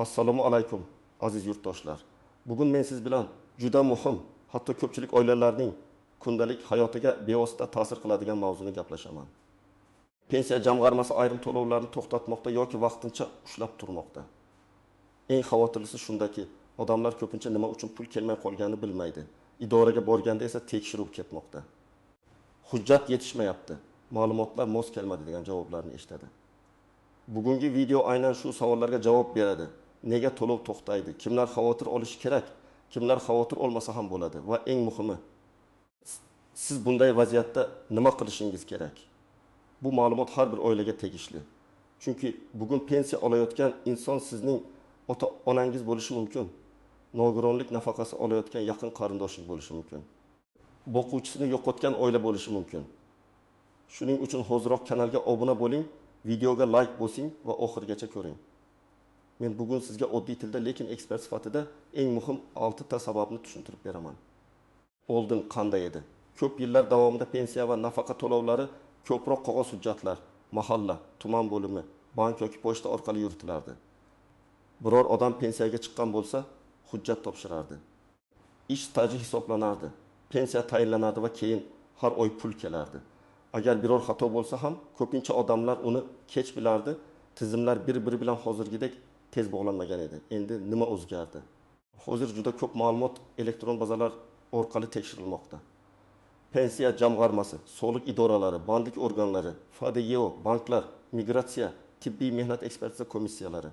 Assalomu alaykum aziz yurtdoshlar. Bugun men siz bilan juda muhim, hatto ko'pchilik oilalarning kundalik hayotiga bevosita ta'sir qiladigan mavzuni gaplashaman. Pensiya jamg'armasi ayrim to'lovlarni to'xtatmoqda yoki vaqtincha ushlab turmoqda. Eng xavotirlisi shundaki, odamlar ko'pincha nima uchun pul kelmay qolganini bilmaydi. Idoraga borganda esa tekshiruv ketmoqda. Hujjat yetishmayapti, ma'lumotlar mos kelmadi degan javoblarni eshitadi. Bugungi video aynan shu savollarga javob beradi. Nega to'lov to'xtaydi? Kimlar xavotir olishi kerak? Kimlar xavotir olmasa ham bo'ladi? Va eng muhimi, siz bunday vaziyatda nima qilishingiz kerak? Bu ma'lumot har bir oilaga tegishli. Chunki bugun pensiya olayotgan inson sizning ota-onangiz bo'lishi mumkin. Nogironlik nafaqasi olayotgan yaqin qarindoshingiz bo'lishi mumkin. Boquvchisini yo'qotgan oila bo'lishi mumkin. Shuning uchun hoziroq kanalga obuna bo'ling, videoga like bosing va oxirigacha ko'ring. Men bugun sizga oddiy tilda, lekin ekspert sifatida eng muhim 6 ta sababni tushuntirib beraman. Oldin qanday edi? Ko'p yillar davomida pensiya va nafaqa to'lovlari ko'proq qog'oz hujjatlar, mahalla, tuman bo'limi, bank yoki pochta orqali yuritilardi. Biror odam pensiyaga chiqqan bo'lsa, hujjat topshirardi. Ish staji hisoblanardi. Pensiya tayinlanadi va keyin har oy pul kelardi. Agar biror xato bo'lsa ham, ko'pincha odamlar uni kech bilardi. Tizimlar bir-biri bilan hozirgidek tez bog'lanmagan edi. Endi nima o'zgardi? Hozir juda ko'p ma'lumot elektron bazalar orqali tekshirilmoqda. Pensiya jamg'armasi, soliq idoralari, bandlik organlari, FADEO, banklar, migratsiya, tibbiy mehnat ekspertiza komissiyalari,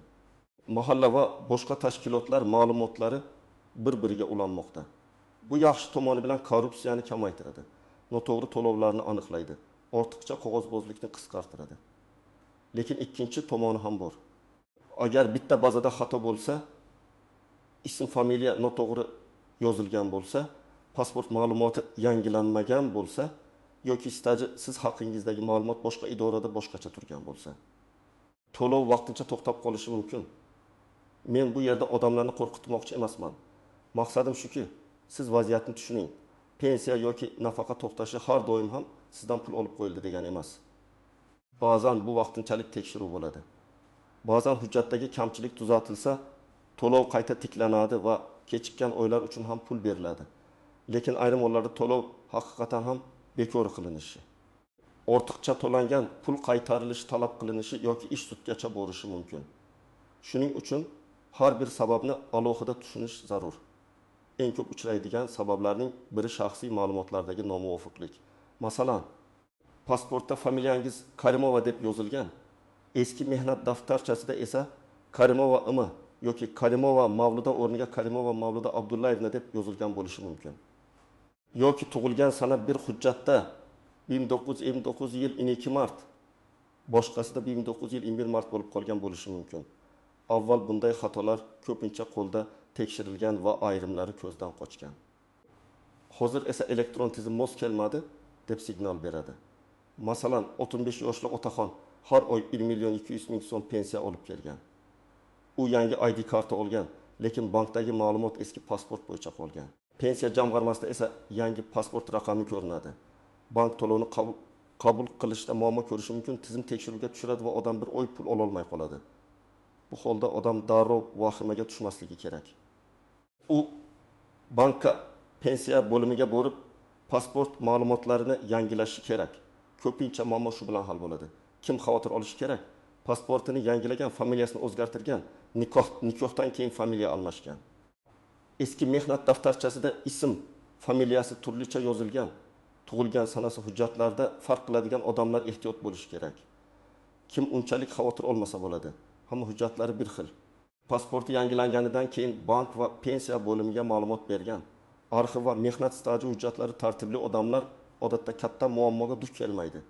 mahalla va boshqa tashkilotlar ma'lumotlari bir-biriga ulanmoqda. Bu yaxshi tomoni bilan korrupsiyani kamaytiradi, noto'g'ri to'lovlarni aniqlaydi, ortiqcha qog'ozbozlikni qisqartiradi. Lekin ikkinchi tomoni ham bor. Agar bitta bazada xato bo'lsa, ism, familiya noto'g'ri yozilgan bo'lsa, pasport ma'lumoti yangilanmagan bo'lsa yoki staji siz haqingizdagi ma'lumot boshqa idorada boshqacha turgan bo'lsa, to'lov vaqtincha to'xtab qolishi mumkin. Men bu yerda odamlarni qo'rqitmoqchi emasman. Maqsadim shuki, siz vaziyatni tushuning. Pensiya yoki nafaqa to'xtashi har doim ham sizdan pul olib qo'yildi degani emas. Ba'zan bu vaqtinchalik tekshiruv bo'ladi. Ba'zan hujjatdagi kamchilik tuzatilsa, to'lov qayta tiklanadi va kechikkan oylar uchun ham pul beriladi. Lekin ayrim hollarda to'lov haqiqatan ham bekor qilinishi, ortiqcha to'langan pul qaytarilishi talab qilinishi yoki ish sudgacha borishi mumkin. Shuning uchun har bir sababni alohida tushunish zarur. Eng ko'p uchraydigan sabablarning biri shaxsiy ma'lumotlardagi nomuvofiqlik. Masalan, pasportda familiyangiz Karimova deb yozilgan, eski mehnat daftarchasida esa Karimova Ima yoki Karimova Mavluda o'rniga Karimova Mavluda Abdullayevna deb yozilgan bo'lishi mumkin. Yoki tug'ilgan sana bir hujjatda 1929 yil 12 mart, boshqasida 1900 yil 21 mart bo'lib qolgan bo'lishi mumkin. Avval bunday xatolar ko'pincha qo'lda tekshirilgan va ayrimlari ko'zdan qochgan. Hozir esa elektron tizim mos kelmadi deb signal beradi. Masalan, 35 yoshli otaxon har oy 1 million 200 ming so'm pensiya olib kelgan. U yangi ID karta olgan, lekin bankdagi ma'lumot eski pasport bo'yicha qolgan. Pensiya jamg'armasida esa yangi pasport raqami ko'rinadi. Bank to'lovni qabul qilishda muammo ko'rishi mumkin, tizim tekshiruvga tushiradi va odam bir oy pul ola olmay qoladi. Bu holda odam darrov vahimaga tushmasligi kerak. U bankka, pensiya bo'limiga borib, pasport ma'lumotlarini yangilashi kerak. Ko'pincha muammo shu bilan hal bo'ladi. Kim xavotir olishi kerak? Pasportini yangilagan, familiyasini o'zgartirgan, nikohdan keyin familiya almashgan. Eski mehnat daftarchasida ism, familiyasi turlicha yozilgan, tug'ilgan sanasi hujjatlarda farq qiladigan odamlar ehtiyot bo'lishi kerak. Kim unchalik xavotir olmasa bo'ladi. Hamma hujjatlari bir xil. Pasporti yangilanganidan keyin bank va pensiya bo'limiga ma'lumot bergan. Arxiv va mehnat staji hujjatlari tartibli odamlar odatda katta muammoga duch kelmaydi.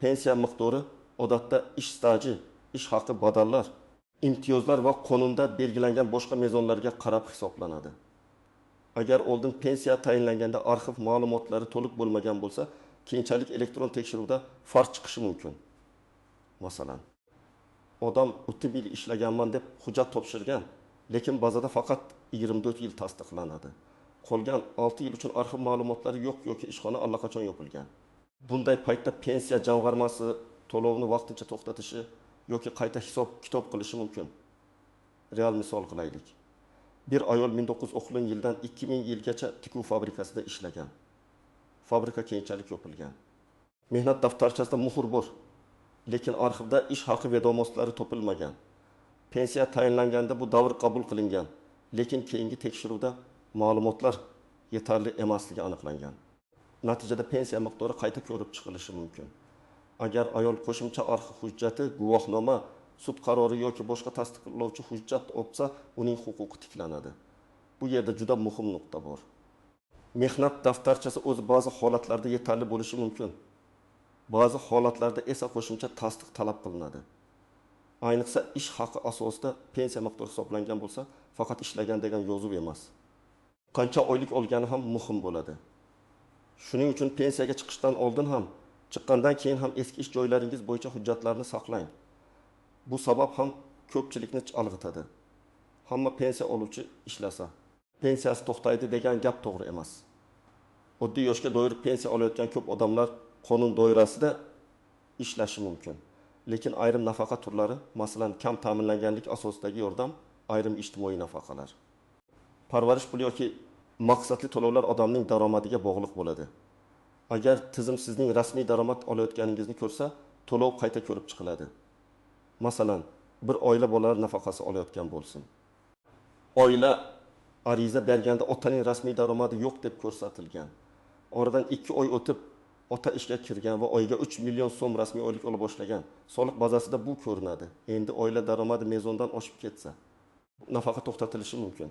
Pensiya miqdori odatda ish staji, ish haqi, badallar, imtiyozlar va qonunda belgilangan boshqa mezonlarga qarab hisoblanadi. Agar oldin pensiya tayinlanganda arxiv ma'lumotlari to'liq bo'lmagan bo'lsa, keyinchalik elektron tekshiruvda farq chiqishi mumkin. Masalan, odam 30 yil ishlaganman deb hujjat topshirgan, lekin bazada faqat 24 yil tasdiqlanadi. Qolgan 6 yil uchun arxiv ma'lumotlari yo'q yoki ishxona allaqachon yopilgan. Bunday paytda pensiya jamg'armasi to'lovni vaqtincha to'xtatishi yoki qayta hisob kitob qilishi mumkin. Real misol qilaylik. Bir ayol 1910 yildan 2000 yilgacha tikuv fabrikasida ishlagan. Fabrika keyinchalik yopilgan. Mehnat daftarchasida muhr bor, lekin arxivda ish haqi vedomoslari topilmagan. Pensiya tayinlanganda bu davr qabul qilingan, lekin keyingi tekshiruvda ma'lumotlar yetarli emasligi aniqlangan. Natijada pensiya miqdori qayta ko'rib chiqilishi mumkin. Agar ayol qo'shimcha arxiv hujjati, guvohnoma, sud qarori yoki boshqa tasdiqlovchi hujjat olsa, uning huquqi tiklanadi. Bu yerda juda muhim nuqta bor. Mehnat daftarchasi o'zi ba'zi holatlarda yetarli bo'lishi mumkin. Ba'zi holatlarda esa qo'shimcha tasdiq talab qilinadi. Ayniqsa ish haqi asosida pensiya miqdori hisoblangan bo'lsa, faqat ishlagan degan yozuv emas. Qancha oylik olgani ham muhim bo'ladi. Shuning uchun pensiyaga chiqishdan oldin ham, chiqqandan keyin ham eski ish joylaringiz bo'yicha hujjatlarni saqlang. Bu sabab ham ko'pchilikni chalg'itadi. Hamma pensiya oluvchi ishlasa, pensiyasi to'xtaydi degan gap to'g'ri emas. Oddiy yoshga doir pensiya olayotgan ko'p odamlar qonun doirasida ishlashi mumkin. Lekin ayrim nafaqa turlari, masalan, kam ta'minlanganlik asosidagi yordam, ayrim ijtimoiy nafaqalar, parvarish puli yoki maqsadli to'lovlar odamning daromadiga bog'liq bo'ladi. Agar tizim sizning rasmiy daromad olayotganingizni ko'rsa, to'lov qayta ko'rib chiqiladi. Masalan, bir oila bolalar nafaqasi olayotgan bo'lsin. Oila ariza berganda otaning rasmiy daromadi yo'q deb ko'rsatilgan. Oradan 2 oy o'tib, ota ishga kirgan va oyiga 3 million so'm rasmiy oylik ola boshlagan. Soliq bazasida bu ko'rinadi. Endi oila daromadi mezondan oshib ketsa, nafaqa to'xtatilishi mumkin.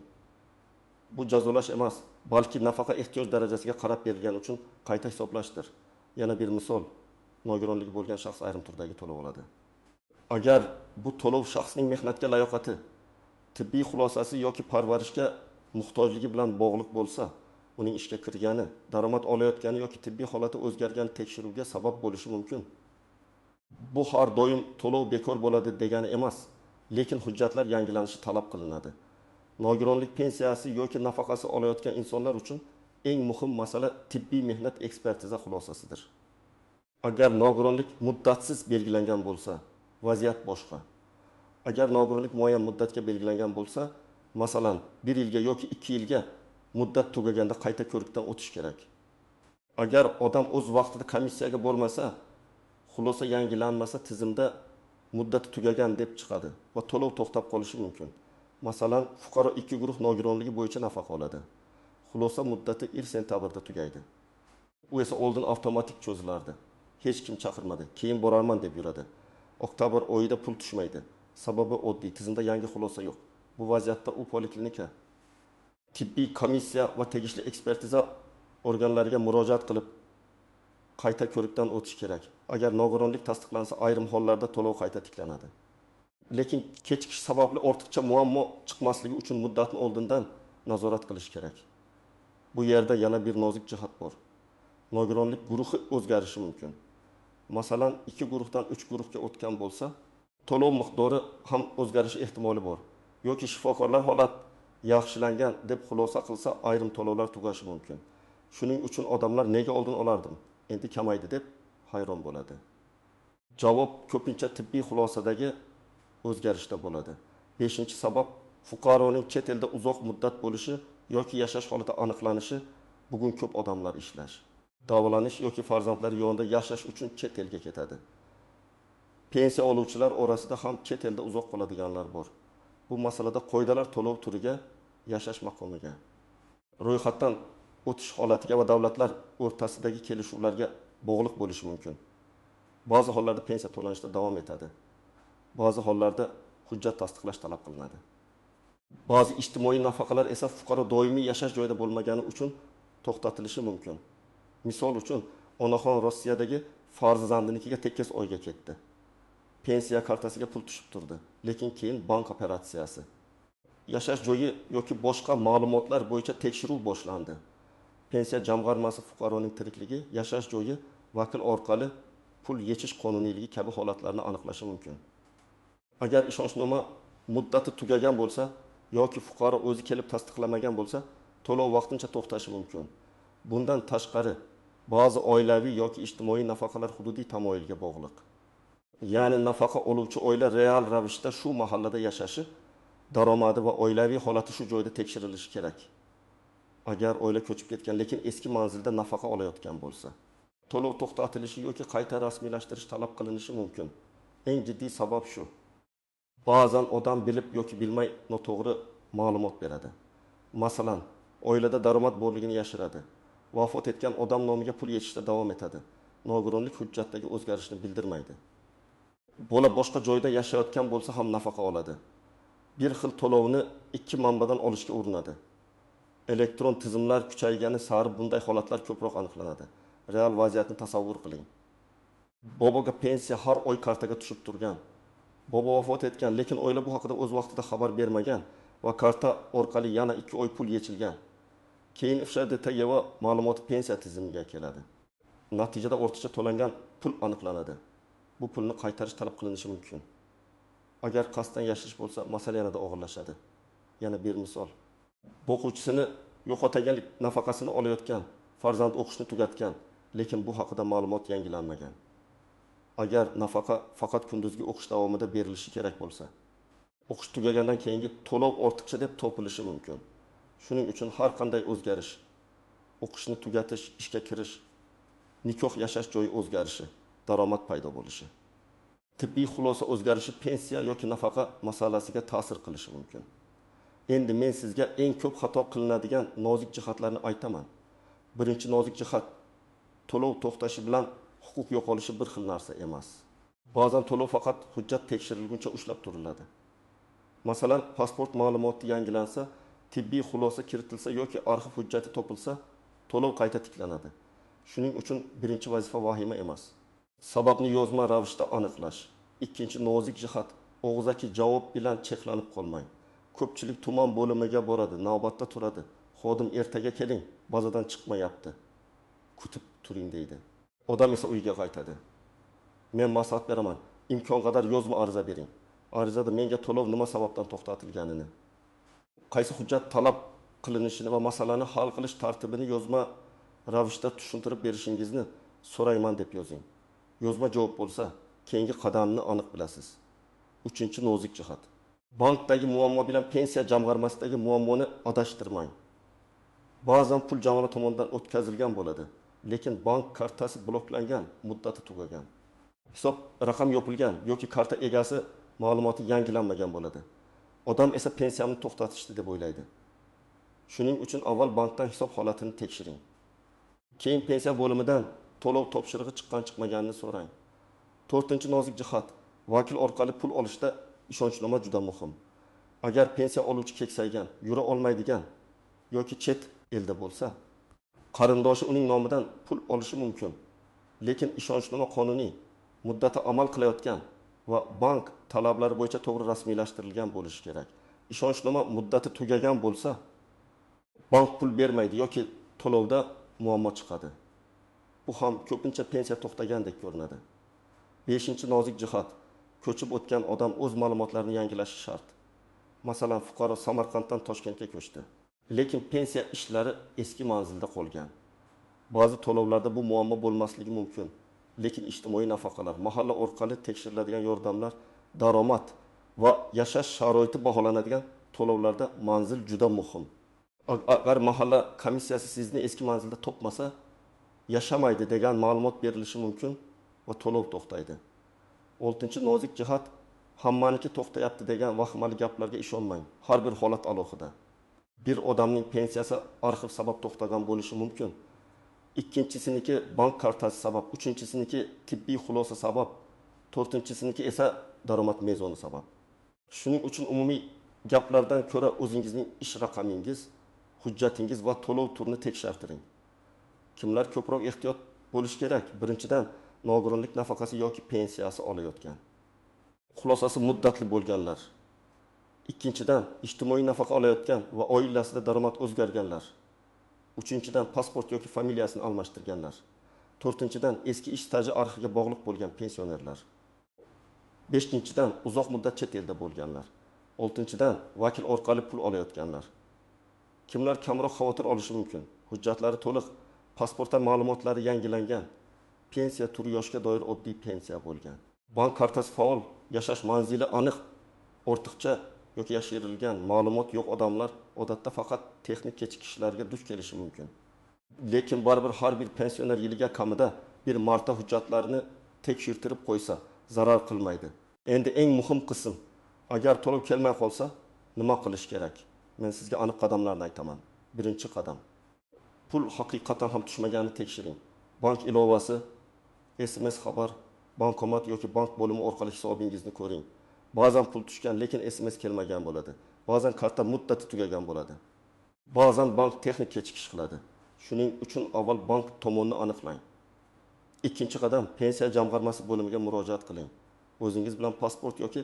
Bu jazolash emas, balki nafaqa ehtiyoj darajasiga qarab berilgani uchun qayta hisoblashdir. Yana bir misol, nogironligi bo'lgan shaxs ayrim turdagi to'lov oladi. Agar bu to'lov shaxsning mehnatga layoqati, tibbiy xulosasi yoki parvarishga muhtojligi bilan bog'liq bo'lsa, uning ishga kirgani, daromad olayotgani yoki tibbiy holati o'zgargani tekshiruvga sabab bo'lishi mumkin. Bu har doim to'lov bekor bo'ladi degani emas, lekin hujjatlar yangilanishi talab qilinadi. Nogironlik pensiyasi yoki nafaqasi olayotgan insonlar uchun eng muhim masala tibbiy mehnat ekspertiza xulosasidir. Agar nogironlik muddatsiz belgilangan bo'lsa, vaziyat boshqa. Agar nogironlik muayyan muddatga belgilangan bo'lsa, masalan, 1 yilga yoki 2 yilga muddat tugaganda qayta ko'rikdan o'tish kerak. Agar odam o'z vaqtida komissiyaga bo'lmasa, xulosa yangilanmasa, tizimda muddati tugagan deb chiqadi va to'lov to'xtab qolishi mumkin. Masalan, fuqaro 2 guruh nogironligi bo'yicha nafaqa oladi. Xulosa muddati sentyabrda tugaydi. U esa oldin avtomatik cho'zilardi. Hech kim chaqirmadi, keyin borarman deb yuradi. Oktabr oyida pul tushmaydi. Sababi oddiy, tizimda yangi xulosa yo'q. Bu vaziyatda u poliklinika, tibbiy komissiya va tegishli ekspertiza organlariga murojaat qilib qayta ko'rikdan o'tish kerak. Agar nogironlik tasdiqlansa, ayrim hollarda to'lov qayta tiklanadi. Lekin kechikish sababli ortiqcha muammo chiqmasligi uchun muddatni oldindan nazorat qilish kerak. Bu yerda yana bir nozik jihat bor. Nogironlik guruhi o'zgarishi mumkin. Masalan, 2 guruhdan 3 guruhga o'tgan bo'lsa, to'lov miqdori ham o'zgarishi ehtimoli bor. Yoki shifokorlar holat yaxshilangan deb xulosa qilsa, ayrim to'lovlar tugashi mumkin. Shuning uchun odamlar nega oldin olardim, endi kamaydi deb hayron bo'ladi. Javob ko'pincha tibbiy xulosadagi o'zgarishda bo'ladi. 5-sabab fuqaroning chet elda uzoq muddat bo'lishi yoki yashash holati aniqlanishi. Bugun ko'p odamlar ishlash, davolanish yoki farzandlari yonida yashash uchun chet elga ketadi. Pensiya oluvchilar orasida ham chet elda uzoq qoladiganlar bor. Bu masalada qoidalar to'lov turiga, yashash maqomiga, ro'yxatdan o'tish holatiga va davlatlar o'rtasidagi kelishuvlarga bog'liq bo'lishi mumkin. Ba'zi hollarda pensiya to'lanishda davom etadi. Ba'zi hollarda hujjat tasdiqlash talab qilinadi. Ba'zi ijtimoiy nafaqalar esa fuqaro doimiy yashash joyida bo'lmagani uchun to'xtatilishi mumkin. Misol uchun, onaxon Rossiyadagi farzandinikiga tekis oyga ketdi. Pensiya kartasiga pul tushib turdi, lekin keyin bank operatsiyasi, yashash joyi yoki boshqa ma'lumotlar bo'yicha tekshiruv boshlandi. Pensiya jamg'armasi fuqaroning tirikligi, yashash joyi, vakil orqali pul yechish qonuniyligi kabi holatlarni aniqlashi mumkin. Agar ishonchnoma muddati tugagan bo'lsa yoki fuqaro o'zi kelib tasdiqlamagan bo'lsa, to'lov vaqtincha to'xtashi mumkin. Bundan tashqari, ba'zi oilaviy yoki ijtimoiy nafaqalar hududiy tamoyilga bog'liq. Ya'ni nafaqa oluvchi oila real ravishda shu mahallada yashashi, daromadi va oilaviy holati shu joyda tekshirilishi kerak. Agar oila ko'chib ketgan, lekin eski manzilda nafaqa olayotgan bo'lsa, to'lov to'xtatilishi yoki qayta rasmiylashtirish talab qilinishi mumkin. Eng jiddiy sabab shu. Ba'zan odam bilib yoki bilmay noto'g'ri ma'lumot beradi. Masalan, oilada daromad borligini yashiradi. Vafot etgan odam nomiga pul yetishda davom etadi. Nogironlik hujjatdagi o'zgarishni bildirmaydi. Bola boshqa joyda yashayotgan bo'lsa ham nafaqa oladi. Bir xil to'lovni ikki manbadan olishga urinadi. Elektron tizimlar kuchaygani sari bunday holatlar ko'proq aniqlanadi. Real vaziyatni tasavvur qiling. Boboga pensiya har oy kartaga tushib turgan. Bobo vafot etgan, lekin oila bu haqida o'z vaqtida xabar bermagan va karta orqali yana 2 oy pul yechilgan. Keyin FSHDT va ma'lumot pensiya tizimiga keladi. Natijada o'rtacha to'langan pul aniqlanadi. Bu pulni qaytarish talab qilinishi mumkin. Agar qasddan yashish bo'lsa, masala yanada og'irlashadi. Yana bir misol. O'quvchisini yo'qotgan nafaqasini olayotgan, farzand o'qishni tugatgan, lekin bu haqida ma'lumot yangilanmagan. Agar nafaqa faqat kunduzgi o'qish davomida berilishi kerak bo'lsa, o'qish tugagandan keyingi to'lov ortiqcha deb topilishi mumkin. Shuning uchun har qanday o'zgarish, o'qishni tugatish, ishga kirish, nikoh yashash joyi o'zgarishi, daromad paydo bo'lishi, tibbiy xulosa o'zgarishi pensiya yoki nafaqa masalasiga ta'sir qilishi mumkin. Endi men sizga eng ko'p xato qilinadigan nozik jihatlarni aytaman. Birinchi nozik jihat, to'lov to'xtashi bilan huquq yo'qolishi bir xil narsa emas. Ba'zan to'lov faqat hujjat tekshirilguncha ushlab turiladi. Masalan, pasport ma'lumoti yangilansa, tibbiy xulosa kiritilsa yoki arxiv hujjati topilsa, to'lov qayta tiklanadi. Shuning uchun birinchi vazifa vahima emas. Sababni yozma ravishda aniqlash. Ikkinchi nozik jihat, og'zaki javob bilan cheklanib qolmang. Ko'pchilik tuman bo'limiga boradi, navbatda turadi. Xodim ertaga keling, bazadan chiqmayapti. Kutib turing deydi. Odam esa uyiga qaytadi. Men maslahat beraman, imkon qadar yozma ariza bering. Arizada menga to'lov nima sababdan to'xtatilganini, qaysi hujjat talab qilinishini va masalani hal qilish tartibini yozma ravishda tushuntirib berishingizni so'rayman deb yozing. Yozma javob bo'lsa, keyingi qadamni aniq bilasiz. Uchinchi nozik jihat. Bankdagi muammo bilan pensiya jamg'armasidagi muammoni adashtirmang. Ba'zan pul jamg'arma tomonidan o'tkazilgan bo'ladi, lekin bank kartasi bloklangan, muddati tugagan. Hisob raqam yopilgan yoki karta egasi ma'lumoti yangilanmagan bo'ladi. Odam esa pensiyamni to'xtatishdi deb o'ylaydi. Shuning uchun avval bankdan hisob holatini tekshiring. Keyin pensiya bo'limidan to'lov topshirig'i chiqqan-chiqmaganini so'rang. 4-chi nozik jihat, vakil orqali pul olishda ishonchnoma juda muhim. Agar pensiya oluvchi keksaygan, yura olmaydigan yoki chet elda bo'lsa, qarindoshi uning nomidan pul olishi mumkin. Lekin ishonchnoma qonuniy, muddati amal qilayotgan va bank talablari bo'yicha to'g'ri rasmiylashtirilgan bo'lishi kerak. Ishonchnoma muddati tugagan bo'lsa, bank pul bermaydi yoki to'lovda muammo chiqadi. Bu ham ko'pincha pensiya to'xtagandek ko'rinadi. 5-chi nozik jihat, ko'chib o'tgan odam o'z ma'lumotlarini yangilashi shart. Masalan, fuqaro Samarqanddan Toshkentga ko'chdi, lekin pensiya ishlari eski manzilda qolgan. Ba'zi to'lovlarda bu muammo bo'lmasligi mumkin, lekin ijtimoiy nafaqalar, mahalla orqali tekshiriladigan yordamlar, daromad va yashash sharoiti baholanadigan to'lovlarda manzil juda muhim. Agar mahalla komissiyasi sizni eski manzilda topmasa, yashamaydi degan ma'lumot berilishi mumkin va to'lov to'xtaydi. 6-chi nozik jihat, hammaniki to'xtayapti degan vahimali gaplarga ishonmang. Har bir holat alohida. Bir odamning pensiyasi arxiv sabab to'xtagan bo'lishi mumkin. Ikkinchisiniki bank kartasi sabab, uchinchisiniki tibbiy xulosa sabab, to'rtinchisiniki esa daromad mezoni sabab. Shuning uchun umumiy gaplardan ko'ra o'zingizning ish raqamingiz, hujjatingiz va to'lov turini tekshirtiring. Kimlar ko'proq ehtiyot bo'lish kerak? Birinchidan, nogironlik nafaqasi yoki pensiyasi olayotgan. Xulosasi muddatli bo'lganlar. Ikkinchidan, ijtimoiy nafaqa olayotgan va oilasida daromad o'zgarganlar. Uchinchidan, pasport yoki familiyasini almashtirganlar. To'rtinchidan, eski ish staji arxiga bog'liq bo'lgan pensionerlar. Beshinchidan, uzoq muddat chet elda bo'lganlar. Oltinchidan, vakil orqali pul olayotganlar. Kimlar kamroq xavotir olishi mumkin? Hujjatlari to'liq, pasportda ma'lumotlari yangilangan, pensiya turi yoshga doir oddiy pensiya bo'lgan. Bank kartasi faol, yashash manzili aniq, ortiqcha yoki yashirilgan ma'lumot yo'q odamlar odatda faqat texnik kechikishlarga duch kelishi mumkin. Lekin baribir har bir pensioner yiliga kamida bir marta hujjatlarini tekshirtirib qo'ysa zarar qilmaydi. Endi eng muhim qism, agar to'lov kelmay qolsa nima qilish kerak? Men sizga aniq qadamlarni aytaman. Birinchi qadam, pul haqiqatan ham tushmaganini tekshiring. Bank ilovasi, SMS xabar, bankomat yoki bank bo'limi orqali hisobingizni ko'ring. Ba'zan pul tushgan, lekin SMS kelmagan bo'ladi. Ba'zan karta muddati tugagan bo'ladi. Ba'zan bank texnik kechikish qiladi. Shuning uchun avval bank tomonini aniqlang. Ikkinchi qadam, pensiya jamg'armasi bo'limiga murojaat qiling. O'zingiz bilan pasport yoki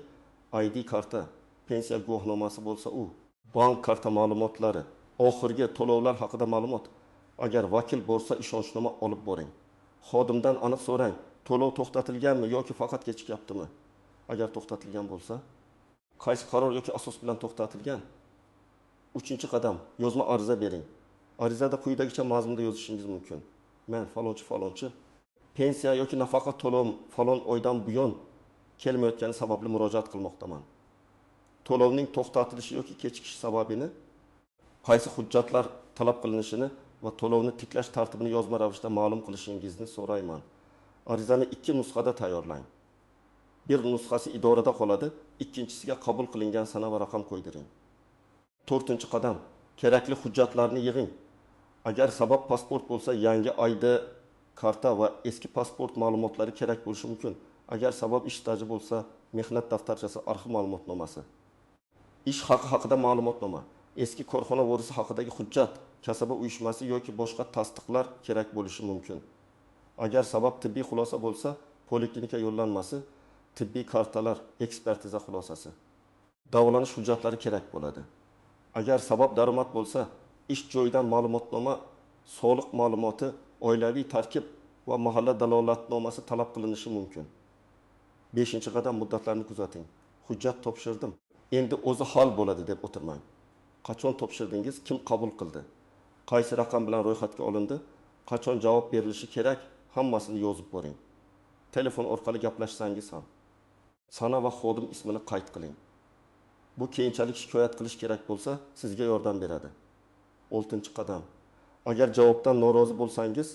ID karta, pensiya guvohnomasi bo'lsa u, bank karta ma'lumotlari, oxirgi to'lovlar haqida ma'lumot. Agar vakil bo'lsa ishonchnoma olib boring. Xodimdan aniq so'rang, to'lov to'xtatilganmi yoki faqat kechikyaptimi? Agar to'xtatilgan bo'lsa, qaysi qaror yoki asos bilan to'xtatilgan? Uchinchi qadam, yozma ariza bering. Arizada quyidagicha mazmunda yozishingiz mumkin. Men falonchi pensiya yoki nafaqa to'lovim falon oydan buyon kelmayotgani sababli murojaat qilmoqdaman. To'lovning to'xtatilishi yoki kechikish sababini, qaysi hujjatlar talab qilinishini va to'lovni tiklash tartibini yozma ravishda ma'lum qilishingizni so'rayman. Arizani 2 nusxada tayyorlang. Bir nusxasi idorada qoladi, ikkinchisiga qabul qilingan sana va raqam qo'ydiring. 4-qadam, kerakli hujjatlarni yig'ing. Agar sabab pasport bo'lsa, yangi ID karta va eski pasport ma'lumotlari kerak bo'lishi mumkin. Agar sabab ish staji bo'lsa, mehnat daftarchasi, arxiv ma'lumotnomasi. Ish haqi haqida ma'lumotnoma, eski korxona vorisi haqidagi hujjat, kasaba uyushmasi yoki boshqa tasdiqlar kerak bo'lishi mumkin. Agar sabab tibbiy xulosa bo'lsa, poliklinika yo'llanmasi, tibbiy kartalar, ekspertiza xulosasi. Davolanish hujjatlari kerak bo'ladi. Agar sabab daromad bo'lsa, ish joyidan ma'lumotnoma, soliq ma'lumoti, oilaviy tarkib va mahalla dalolatnomasi talab qilinishi mumkin. 5-qadam, muddatlarni kuzating. Hujjat topshirdim. Endi o'zi hal bo'ladi deb o'tirmang. Qachon topshirdingiz? Kim qabul qildi? Qaysi raqam bilan ro'yxatga olindi? Qachon javob berilishi kerak? Hammasini yozib boring. Telefon orqali gaplashsangiz ham sana va xodim ismini qayd qiling. Bu keyinchalik shikoyat qilish kerak bo'lsa, sizga yordam beradi. 6-qadam. Agar javobdan norozi bo'lsangiz,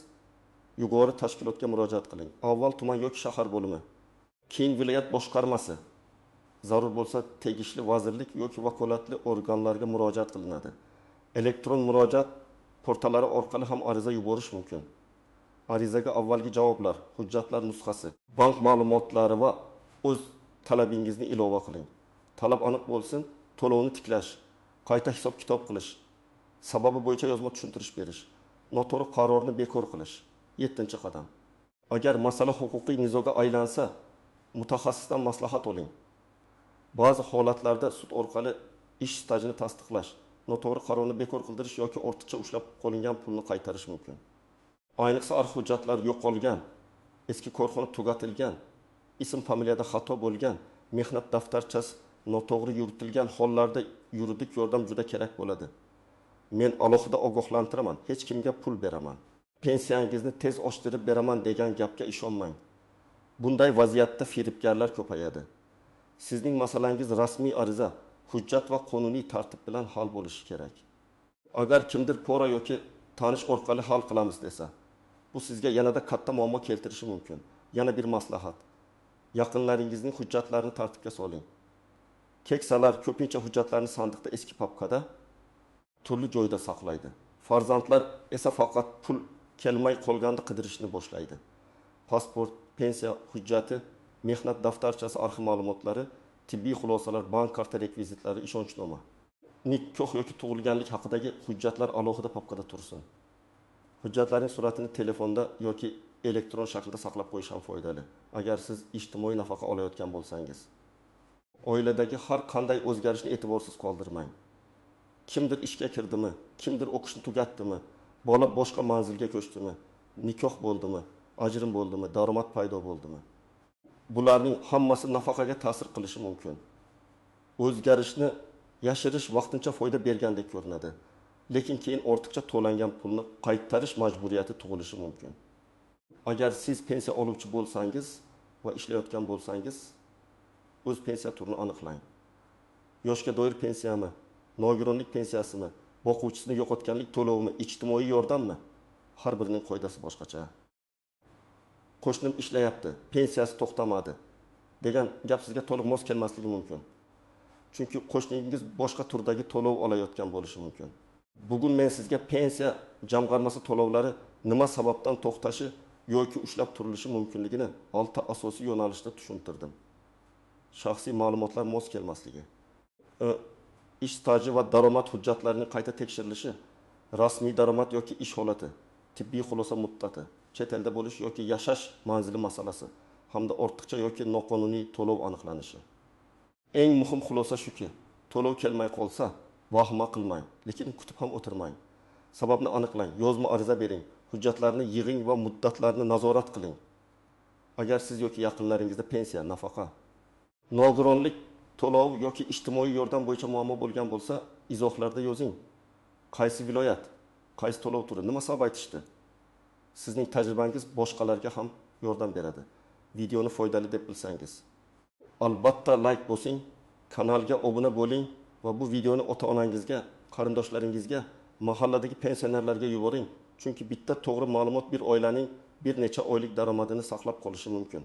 yuqori tashkilotga murojaat qiling. Avval tuman yoki shahar bo'limi, keyin viloyat boshqarmasi, zarur bo'lsa tegishli vazirlik yoki vakolatli organlarga murojaat qilinadi. Elektron murojaat portallari orqali ham ariza yuborish mumkin. Arizaga avvalgi javoblar, hujjatlar nusxasi, bank ma'lumotlari va o'z talabingizni ilova qiling. Talab aniq bo'lsin, to'lovni tiklash, qayta hisob-kitob qilish, sababi bo'yicha yozma tushuntirish berish, noto'g'ri qarorni bekor qilish. 7-qadam. Agar masala huquqiy nizoga aylansa, mutaxassisdan maslahat oling. Ba'zi holatlarda sud orqali ish stajini tasdiqlash, noto'g'ri qarorni bekor qildirish yoki ortiqcha ushlab qo'lingan pulni qaytarish mumkin. Ayniqsa arxiv hujjatlar yo'qolgan, eski korxona tugatilgan, ism familiyada xato bo'lgan, mehnat daftarchasi noto'g'ri yuritilgan hollarda yuridik yordam juda kerak bo'ladi. Men alohida ogohlantiraman, hech kimga pul beraman, pensiyangizni tez oshirib beraman degan gapga ishonmang. Bunday vaziyatda firibgarlar ko'payadi. Sizning masalangiz rasmiy ariza, hujjat va qonuniy tartib bilan hal bo'lishi kerak. Agar kimdir pora yoki tanish orqali hal qilamiz desa, bu sizga yanada katta muammo keltirishi mumkin. Yana bir maslahat. Yaqinlaringizning hujjatlarini tartibga soling. Keksalar ko'pincha hujjatlarni sandiqda eski papkada turli joyda saqlaydi. Farzandlar esa faqat pul kelmay qolganda qidirishni boshlaydi. Pasport, pensiya hujjati, mehnat daftarchasi arxiv ma'lumotlari, tibbiy xulosalar, bank karta rekvizitlari, ishonchnoma. Nikoh yoki tug'ilganlik haqidagi hujjatlar alohida papkada tursin. Hujjatlarning suratini telefonda yoki elektron shaklda saqlab qo'yish ham foydali, agar siz ijtimoiy nafaqa olayotgan bo'lsangiz. Oiladagi har qanday o'zgarishni e'tiborsiz qoldirmang. Kimdir ishga kirdimi, kimdir o'qishni tugatdimi, bola boshqa manzilga ko'chdimi, nikoh bo'ldimi, ajrim bo'ldimi, daromad paydo bo'ldimi? Bularning hammasi nafaqaga ta'sir qilishi mumkin. O'zgarishni yashirish vaqtincha foyda bergandek ko'rinadi, lekin keyin ortiqcha to'langan pulni qaytarish majburiyati tug'ilishi mumkin. Agar siz pensiya oluvchi bo'lsangiz va ishlayotgan bo'lsangiz, o'z pensiya turini aniqlang. yoshga doir pensiyami, nogironlik pensiyasimi, boquvchisini yo'qotganlik to'lovimi, ijtimoiy yordammi? Har birining qoidasi boshqacha. Qo'shnim ishlayapti, pensiyasi to'xtamadi degan gap sizga to'liq mos kelmasligi mumkin. Chunki qo'shningiz boshqa turdagi to'lov olayotgan bo'lishi mumkin. Bugun men sizga pensiya jamg'armasi to'lovlari nima sababdan to'xtashi yoki ushlab turilishi mumkinligini 6 asosiy yo'nalishda tushuntirdim. Shaxsiy ma'lumotlar mos kelmasligi, ish staji va daromad hujjatlarining qayta tekshirilishi, rasmiy daromad yoki ish holati, tibbiy xulosa muddati, chet elda bo'lish yoki yashash manzili masalasi hamda ortiqcha yoki noqonuniy to'lov aniqlanishi. Eng muhim xulosa shuki, to'lov kelmay qolsa, vahima qilmang, lekin kutib ham o'tirmang. Sababni aniqlang, yozma ariza bering, hujjatlarni yig'ing va muddatlarni nazorat qiling. Agar siz yoki yaqinlaringizda pensiya, nafaqa, nogironlik to'lov yoki ijtimoiy yordam bo'yicha muammo bo'lgan bo'lsa, izohlarda yozing. Qaysi viloyat, qaysi to'lov turi, nima sabab aytishdi? Sizning tajribangiz boshqalarga ham yordam beradi. Videoni foydali deb bilsangiz, albatta like bosing, kanalga obuna bo'ling va bu videoni ota-onangizga, qarindoshlaringizga, mahalladagi pensionerlarga yuboring. Chunki bitta to'g'ri ma'lumot bir oilaning bir necha oylik daromadini saqlab qolishi mumkin.